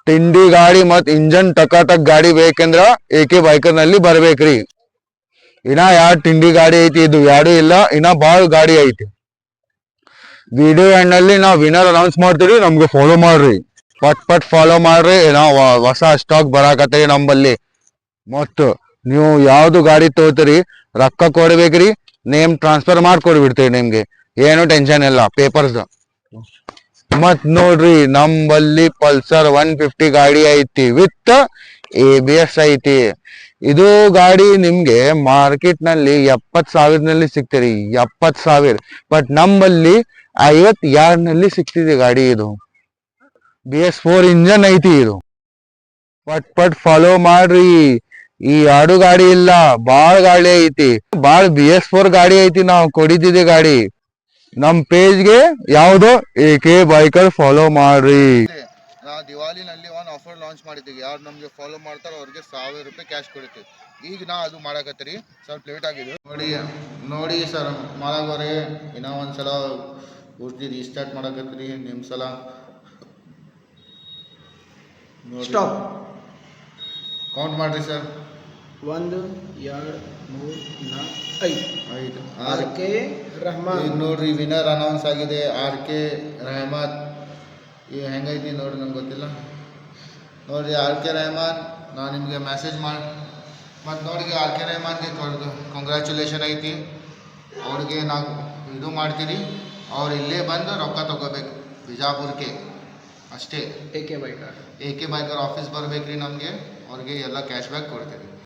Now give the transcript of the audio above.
ತಿಂಡಿ ಗಾಡಿ ಮತ್ ಇಂಜನ್ ಟಕಾಟಕ್ ಗಾಡಿ ಬೇಕಂದ್ರ AK ಬೈಕರ್ ನಲ್ಲಿ ಬರ್ಬೇಕ್ರಿ. ಇನ್ನ ಯಾಡ್ ತಿಂಡಿ ಗಾಡಿ ಐತಿ, ಇದು ಯಾಡು ಇಲ್ಲ, ಇನ್ನ ಬಾಳ ಗಾಡಿ ಐತಿ. ವಿಡಿಯೋ ಎಂಡ್ ನಲ್ಲಿ ನಾವು ವಿನರ್ ಅನೌನ್ಸ್ ಮಾಡ್ತೀವಿ, ನಮ್ಗೆ ಫಾಲೋ ಮಾಡ್ರಿ. ಪಟ್ ಫಾಲೋ ಮಾಡ್ರಿ. ನಾವು ಹೊಸ ಸ್ಟಾಕ್ ಬರಾಕತ್ತೀವಿ ನಂಬಲ್ಲಿ. ಮತ್ ನೀವು ಯಾವ್ದು ಗಾಡಿ ತಗೋತೀರಿ ರೊಕ್ಕ ಕೊಡ್ಬೇಕ್ರಿ, ನೇಮ್ ಟ್ರಾನ್ಸ್ಫರ್ ಮಾಡ್ಕೊಡ್ಬಿಡ್ತೀವಿ ನಿಮ್ಗೆ, ಏನು ಟೆನ್ಷನ್ ಇಲ್ಲ ಪೇಪರ್ಸ್. ಮತ್ ನೋಡ್ರಿ ನಂಬಲ್ಲಿ ಪಲ್ಸರ್ 150 ಗಾಡಿ ಐತಿ ವಿತ್ ABS ಐತಿ. ಇದು ಗಾಡಿ ನಿಮ್ಗೆ ಮಾರ್ಕೆಟ್ ನಲ್ಲಿ 70,000 ಸಿಗ್ತೀರಿ, 70,000. ಬಟ್ ನಂಬಲ್ಲಿ 52 ಸಿಗ್ತಿದೆ ಗಾಡಿ. ಇದು BS4 ಇಂಜನ್ ಐತಿ. ಇದು ಪಟ್ ಫಾಲೋ ಮಾಡ್ರಿ. ಈ ಎರಡು ಗಾಡಿ ಇಲ್ಲ, ಬಾಳ್ ಗಾಡಿ ಐತಿ, ಬಾಳ್ BS4 ಗಾಡಿ ಐತಿ. ನಾವು ಕೊಡಿದಿದೆ ಗಾಡಿ. ನಮ್ ಪೇಜ್ಗೆ ಯಾವ್ದು AK ಬೈಕರ್ ಫಾಲೋ ಮಾಡ್ರಿ. ನಾವು ದಿವಾಲಿನಲ್ಲಿ ಒಂದು ಆಫರ್ ಲಾಂಚ್ ಮಾಡಿದ್ದೀವಿ. ಯಾರು ನಮಗೆ ಫಾಲೋ ಮಾಡ್ತಾರೋ ಅವ್ರಿಗೆ 1,000 ರೂಪಾಯಿ ಕ್ಯಾಶ್ ಕೊಡ್ತೀವಿ. ಈಗ ನಾ ಅದು ಮಾಡಕತ್ತೀರಿ, ಸ್ವಲ್ಪ ಲೇಟ್ ಆಗಿದೆ. ನೋಡಿ ಸರ್ ಮಾಡಾಗೋರೆ. ಇನ್ನೂ ಒಂದ್ಸಲ ಪೂರ್ತಿ ರೀಸ್ಟಾರ್ಟ್ ಮಾಡಕತ್ತೀರಿ. ನಿಮ್ಮ ಸಲ ಸ್ಟಾಪ್ ಕೌಂಟ್ ಮಾಡ್ರಿ ಸರ್. 1 2 3 4 5 RK ರಹಮಾನ್. ಈಗ ನೋಡ್ರಿ ವಿನ್ನರ್ ಅನೌನ್ಸ್ ಆಗಿದೆ, RK ರೆಹಮಾನ್. ಈಗ ಹೆಂಗೈತಿ ನೋಡ್ರಿ, ನಂಗೆ ಗೊತ್ತಿಲ್ಲ. ನೋಡ್ರಿ RK ರೆಹಮಾನ್, ನಾನು ನಿಮಗೆ ಮೆಸೇಜ್ ಮಾಡಿ ಮತ್ತು ನೋಡ್ರಿ RK ರೆಹಮಾನ್ಗೆ ಕಂಗ್ರ್ಯಾಚುಲೇಷನ್ ಐತಿ. ಅವ್ರಿಗೆ ನಾವು ಇದು ಮಾಡ್ತೀರಿ, ಅವ್ರು ಇಲ್ಲೇ ಬಂದು ರೊಕ್ಕ ತೊಗೋಬೇಕು ಬಿಜಾಪುರಕ್ಕೆ ಅಷ್ಟೇ. AK biker AK biker office ಬರ್ಬೇಕ್ರಿ ನಮಗೆ, ಅವ್ರಿಗೆ ಎಲ್ಲ ಕ್ಯಾಶ್ ಬ್ಯಾಕ್ ಕೊಡ್ತೀರಿ.